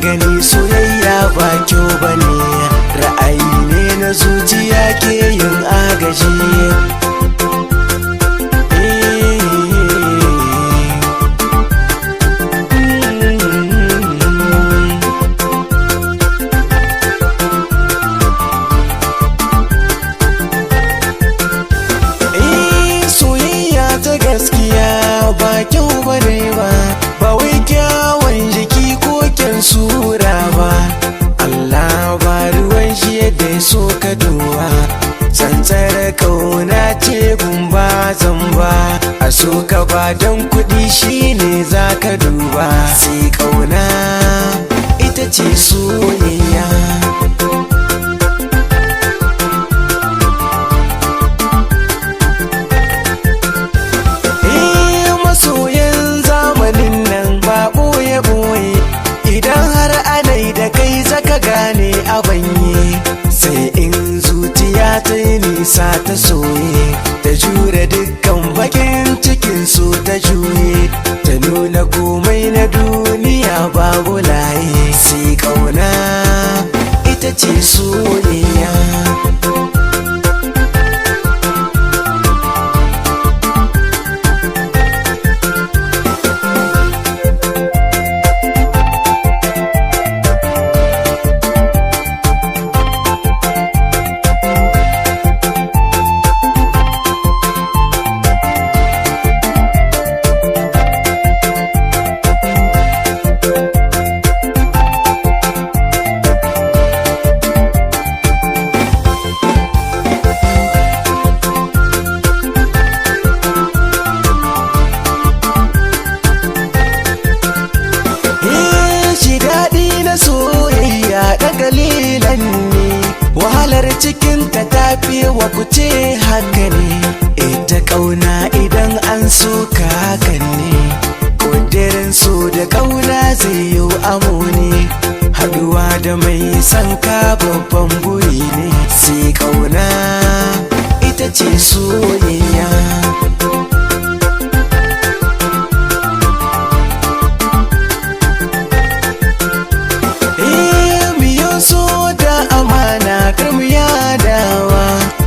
gani soyayya ba kyau bane, ra'ayi ne na zuciya ke yin agaji. Soyayya ta gaskiya ba kyau bane ba wai kyawun jiki ko kyan sura ba. Allah ba ruwan shi yadda so ka duba, tsantsar kauna ce gumba zamba. A so ka ba don kuɗi shine za ka duba, sai kauna ita ce soyayya. Masoyan zamanin nan ba ɓoye-ɓoye, idan har anai da kai zaka gane abanye. Sai in zuciya ta yi nisa ta soye, ta jure dukkan bakin cikin su ta juye, ta nuna komai na duniya babu laye. Sai kauna ita ce soyayya. Soyayya da kalilan ne, wahalar cikinta ta fi wa kuce haka ne. Ita kauna idan an so ka hakan ne, ƙudirin so da kauna zai yi amo ne. Haduwa da mai son ka babban buri ne, sai kauna ita ce soyayya. So da amana kar mu yadawa,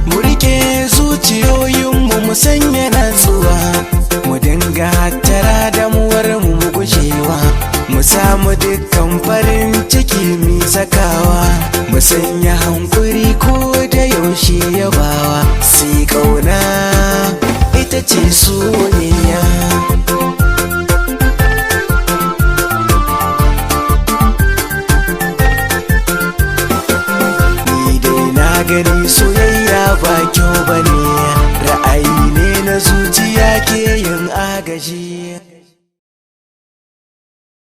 mu rike zuciyoyinmu mu sanya natsuwa, mu dinga hattara damuwar mu gujewa, mu samu dukkan farin ciki mi sakawa, mu sanya hankuri ko da yaushe yabawa. Sai kauna ita ce soyayya. Gani soyayya ba